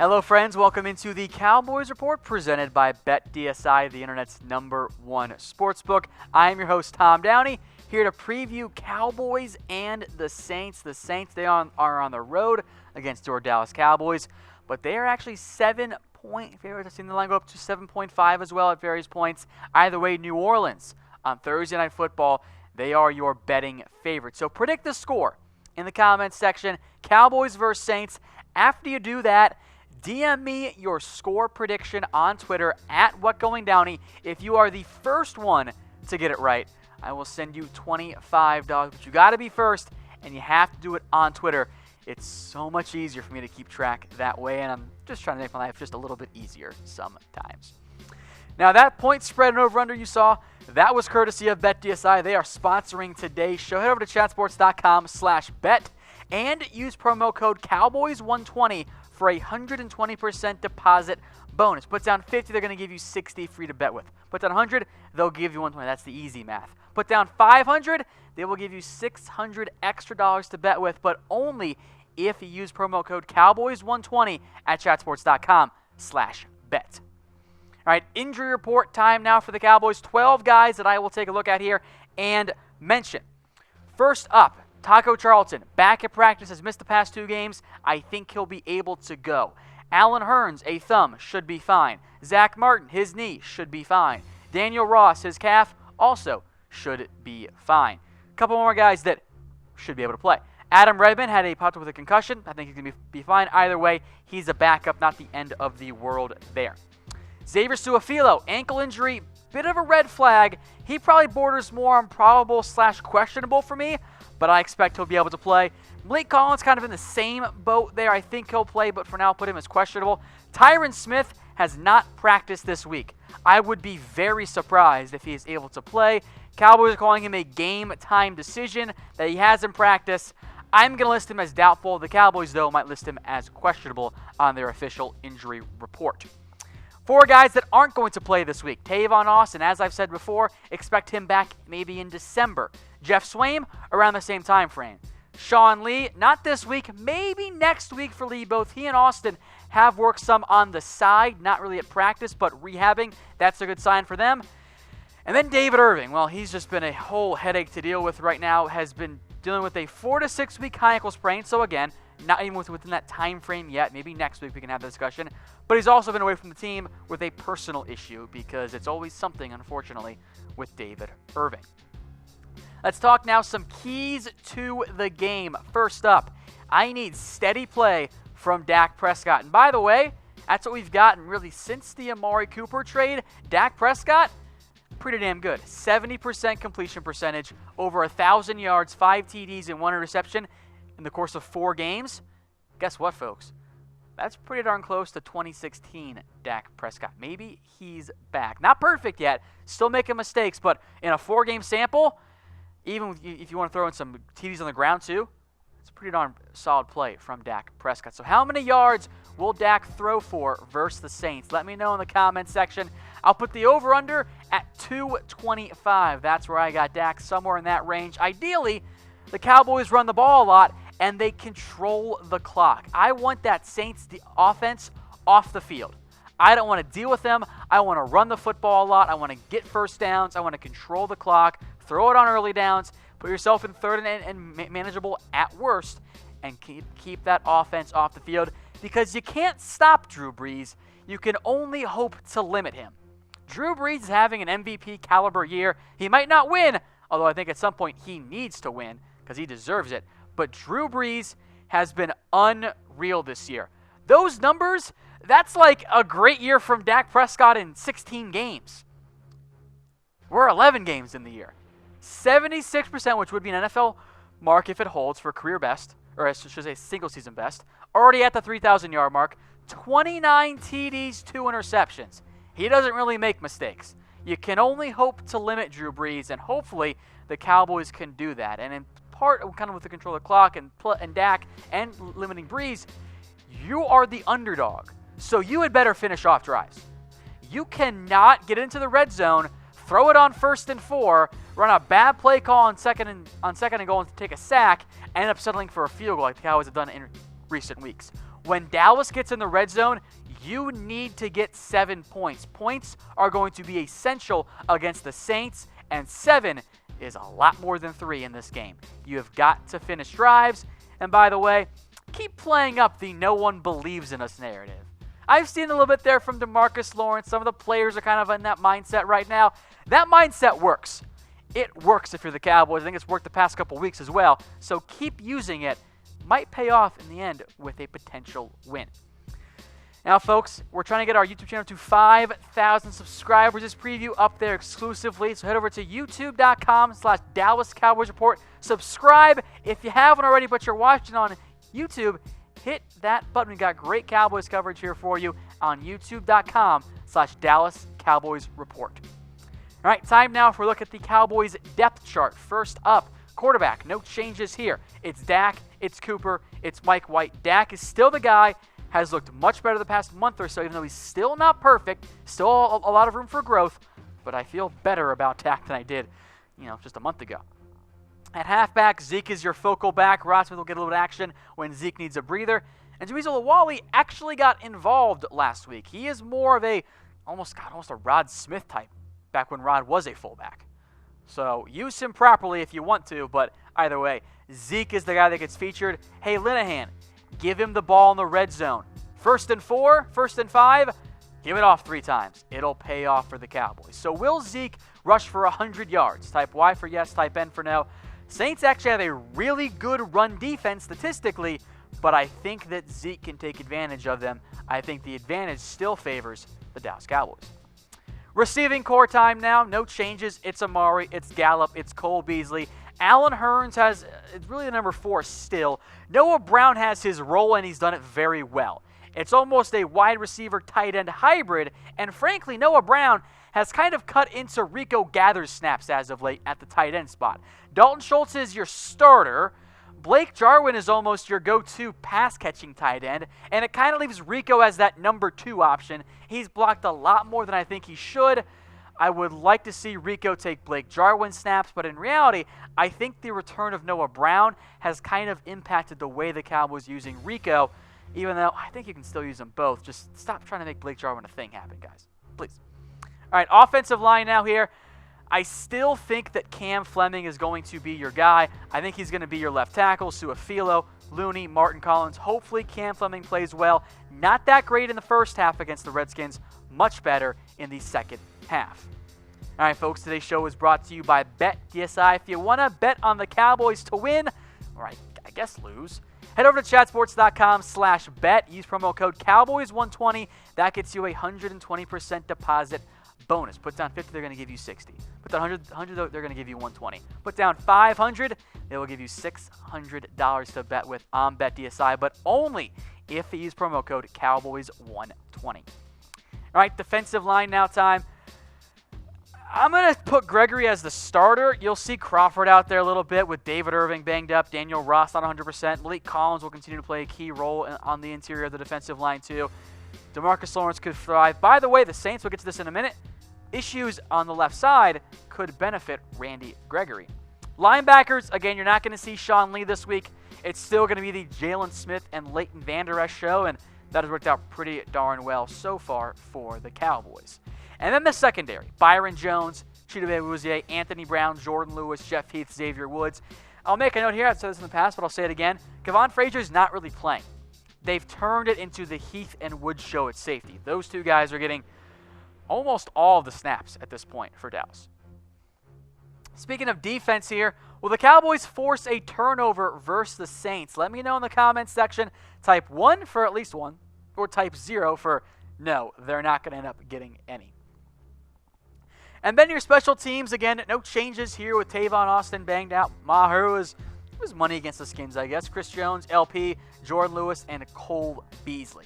Hello, friends. Welcome into the Cowboys Report presented by BetDSI, the internet's #1 sportsbook. I am your host, Tom Downey, here to preview Cowboys and the Saints. The Saints, they are on the road against your Dallas Cowboys, but they are actually 7-point favorites. I've seen the line go up to 7.5 as well at various points. Either way, New Orleans on Thursday Night Football, they are your betting favorites. So predict the score in the comments section. Cowboys versus Saints. After you do that, DM me your score prediction on Twitter at WhatGoingDowney. If you are the first one to get it right, I will send you $25. But you got to be first, and you have to do it on Twitter. It's so much easier for me to keep track that way, and I'm just trying to make my life just a little bit easier sometimes. Now, that point spread and over-under you saw, that was courtesy of BetDSI. They are sponsoring today's show. Head over to chatsports.com/bet and use promo code Cowboys120 for a 120% deposit bonus. Put down 50, they're going to give you 60 free to bet with. Put down 100, they'll give you 120. That's the easy math. Put down 500, they will give you 600 extra dollars to bet with, but only if you use promo code Cowboys120 at chatsports.com/bet. All right, injury report time now for the Cowboys. 12 guys that I will take a look at here and mention. First up, Taco Charlton, back at practice, has missed the past 2 games. I think he'll be able to go. Allen Hurns, a thumb, should be fine. Zach Martin, his knee, should be fine. Daniel Ross, his calf, also should be fine. A couple more guys that should be able to play. Adam Redmond had a pop with a concussion. I think he's going to be fine. Either way, he's a backup, not the end of the world there. Xavier Su'a-Filo, ankle injury, bit of a red flag. He probably borders more on probable/questionable for me, but I expect he'll be able to play. Blake Collins kind of in the same boat there. I think he'll play, but for now, I'll put him as questionable. Tyron Smith has not practiced this week. I would be very surprised if he is able to play. Cowboys are calling him a game-time decision that he has in practice. I'm going to list him as doubtful. The Cowboys, though, might list him as questionable on their official injury report. 4 guys that aren't going to play this week. Tavon Austin, as I've said before, expect him back maybe in December. Jeff Swaim, around the same time frame. Sean Lee, not this week, maybe next week for Lee. Both he and Austin have worked some on the side, not really at practice, but rehabbing. That's a good sign for them. And then David Irving. Well, he's just been a whole headache to deal with right now. Has been dealing with a 4 to 6 week high ankle sprain. So again, not even within that time frame yet. Maybe next week we can have the discussion. But he's also been away from the team with a personal issue because it's always something, unfortunately, with David Irving. Let's talk now some keys to the game. First up, I need steady play from Dak Prescott. And by the way, that's what we've gotten really since the Amari Cooper trade. Dak Prescott, pretty damn good. 70% completion percentage, over 1,000 yards, 5 TDs, and 1 interception in the course of 4 games. Guess what, folks? That's pretty darn close to 2016 Dak Prescott. Maybe he's back. Not perfect yet. Still making mistakes, but in a 4-game sample, even if you want to throw in some TDs on the ground too, it's a pretty darn solid play from Dak Prescott. So how many yards will Dak throw for versus the Saints? Let me know in the comments section. I'll put the over-under at 225. That's where I got Dak, somewhere in that range. Ideally, the Cowboys run the ball a lot, and they control the clock. I want that Saints offense off the field. I don't want to deal with them. I want to run the football a lot. I want to get first downs. I want to control the clock, throw it on early downs, put yourself in third and manageable at worst, and keep that offense off the field because you can't stop Drew Brees. You can only hope to limit him. Drew Brees is having an MVP caliber year. He might not win, although I think at some point he needs to win because he deserves it. But Drew Brees has been unreal this year. Those numbers, that's like a great year from Dak Prescott in 16 games. We're 11 games in the year. 76%, which would be an NFL mark if it holds for career best, or I should say single season best. Already at the 3,000-yard mark. 29 TDs, 2 interceptions. He doesn't really make mistakes. You can only hope to limit Drew Brees, and hopefully the Cowboys can do that. And in part, kind of with the control of the clock and Dak and limiting Brees, you are the underdog. So you had better finish off drives. You cannot get into the red zone, throw it on 1st and 4, run a bad play call on second and goal and take a sack, and end up settling for a field goal like the Cowboys have done in recent weeks. When Dallas gets in the red zone, you need to get 7 points. Points are going to be essential against the Saints, and 7 is a lot more than 3 in this game. You have got to finish drives, and by the way, keep playing up the no one believes in us narrative. I've seen a little bit there from DeMarcus Lawrence. Some of the players are kind of in that mindset right now. That mindset works. It works if you're the Cowboys. I think it's worked the past couple weeks as well, so keep using it. Might pay off in the end with a potential win. Now, folks, we're trying to get our YouTube channel to 5,000 subscribers. This preview up there exclusively. So head over to youtube.com/Dallas Cowboys Report. Subscribe if you haven't already, but you're watching on YouTube. Hit that button. We've got great Cowboys coverage here for you on youtube.com/Dallas Cowboys Report. All right, time now for a look at the Cowboys depth chart. First up, quarterback. No changes here. It's Dak, it's Cooper, it's Mike White. Dak is still the guy. Has looked much better the past month or so, even though he's still not perfect, still a lot of room for growth, but I feel better about Dak than I did, just a month ago. At halfback, Zeke is your focal back. Rossman will get a little bit of action when Zeke needs a breather. And Jameis Olawale actually got involved last week. He is more of almost a Rod Smith type back when Rod was a fullback. So use him properly if you want to, but either way, Zeke is the guy that gets featured. Hey, Linehan, give him the ball in the red zone. 1st and 4, 1st and 5, give it off 3 times. It'll pay off for the Cowboys. So will Zeke rush for 100 yards? Type Y for yes, type N for no. Saints actually have a really good run defense statistically, but I think that Zeke can take advantage of them. I think the advantage still favors the Dallas Cowboys. Receiving core time now, no changes. It's Amari, it's Gallup, it's Cole Beasley. Allen Hurns it's really the number 4 still. Noah Brown has his role, and he's done it very well. It's almost a wide receiver tight end hybrid, and frankly, Noah Brown has kind of cut into Rico Gathers snaps as of late at the tight end spot. Dalton Schultz is your starter. Blake Jarwin is almost your go-to pass-catching tight end, and it kind of leaves Rico as that number 2 option. He's blocked a lot more than I think he should. I would like to see Rico take Blake Jarwin snaps, but in reality, I think the return of Noah Brown has kind of impacted the way the Cowboys using Rico, even though I think you can still use them both. Just stop trying to make Blake Jarwin a thing happen, guys. Please. All right, offensive line now here. I still think that Cam Fleming is going to be your guy. I think he's going to be your left tackle. Su'a-Filo, Looney, Martin Collins. Hopefully Cam Fleming plays well. Not that great in the first half against the Redskins. Much better in the second half. All right, folks, today's show is brought to you by BetDSI. If you want to bet on the Cowboys to win, or I guess lose, head over to chatsports.com/bet. Use promo code Cowboys120. That gets you a 120% deposit bonus. Put down 50, they're going to give you 60. Put down 100, they're going to give you 120. Put down 500, they will give you $600 to bet with on BetDSI, but only if they use promo code Cowboys120. All right, defensive line now time. I'm going to put Gregory as the starter. You'll see Crawford out there a little bit with David Irving banged up. Daniel Ross not 100%. Malik Collins will continue to play a key role on the interior of the defensive line too. DeMarcus Lawrence could thrive. By the way, the Saints, we'll get to this in a minute, issues on the left side could benefit Randy Gregory. Linebackers, again, you're not going to see Sean Lee this week. It's still going to be the Jaylon Smith and Leighton Vander Esch show, and that has worked out pretty darn well so far for the Cowboys. And then the secondary, Byron Jones, Chidobe Awuzie, Anthony Brown, Jordan Lewis, Jeff Heath, Xavier Woods. I'll make a note here, I've said this in the past, but I'll say it again. Kevon Frazier's not really playing. They've turned it into the Heath and Woods show at safety. Those two guys are getting almost all of the snaps at this point for Dallas. Speaking of defense here, will the Cowboys force a turnover versus the Saints? Let me know in the comments section. Type 1 for at least one, or type 0 for no, they're not going to end up getting any. And then your special teams, again, no changes here with Tavon Austin banged out. Maher was money against the Skins, I guess. Chris Jones, LP, Jordan Lewis, and Cole Beasley.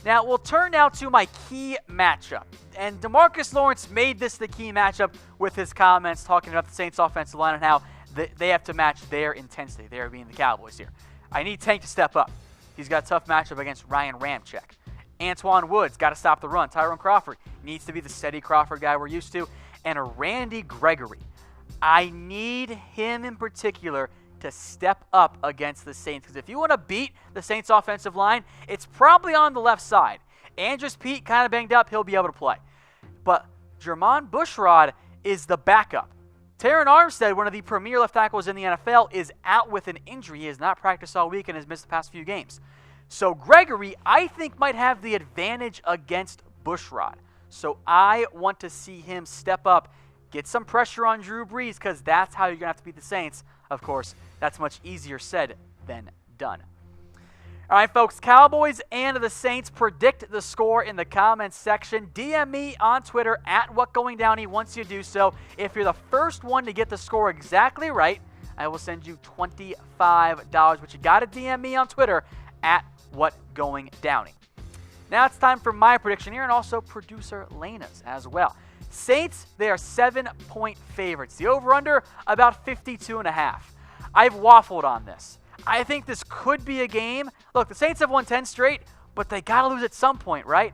Now, we'll turn now to my key matchup. And DeMarcus Lawrence made this the key matchup with his comments talking about the Saints offensive line and how they have to match their intensity. They are being the Cowboys here. I need Tank to step up. He's got a tough matchup against Ryan Ramczyk. Antoine Woods, got to stop the run. Tyrone Crawford needs to be the steady Crawford guy we're used to. And a Randy Gregory. I need him in particular to step up against the Saints. Because if you want to beat the Saints offensive line, it's probably on the left side. Andrews Pete kind of banged up. He'll be able to play. But Jermon Bushrod is the backup. Terron Armstead, one of the premier left tackles in the NFL, is out with an injury. He has not practiced all week and has missed the past few games. So Gregory, I think, might have the advantage against Bushrod. So I want to see him step up, get some pressure on Drew Brees, because that's how you're going to have to beat the Saints. Of course, that's much easier said than done. All right, folks, Cowboys and the Saints, predict the score in the comments section. DM me on Twitter at WhatGoingDowny once you do so. If you're the first one to get the score exactly right, I will send you $25. But you got to DM me on Twitter at WhatGoingDowny. Now it's time for my prediction here, and also producer Lena's as well. Saints, they are 7-point favorites. The over-under, about 52.5. I've waffled on this. I think this could be a game. Look, the Saints have won 10 straight, but they got to lose at some point, right?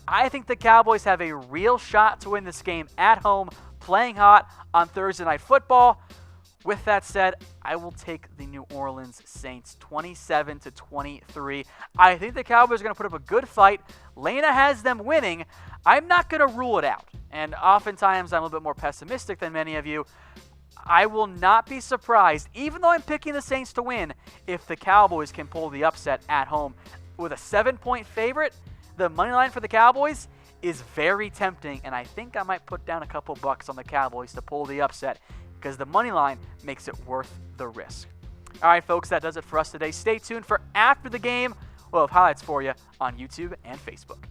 I think the Cowboys have a real shot to win this game at home, playing hot on Thursday Night Football. With that said, I will take the New Orleans Saints 27-23. I think the Cowboys are going to put up a good fight. Lena has them winning. I'm not going to rule it out. And oftentimes I'm a little bit more pessimistic than many of you. I will not be surprised, even though I'm picking the Saints to win, if the Cowboys can pull the upset at home. With a 7-point favorite, the money line for the Cowboys is very tempting, and I think I might put down a couple bucks on the Cowboys to pull the upset, because the money line makes it worth the risk. All right, folks, that does it for us today. Stay tuned for after the game. We'll have highlights for you on YouTube and Facebook.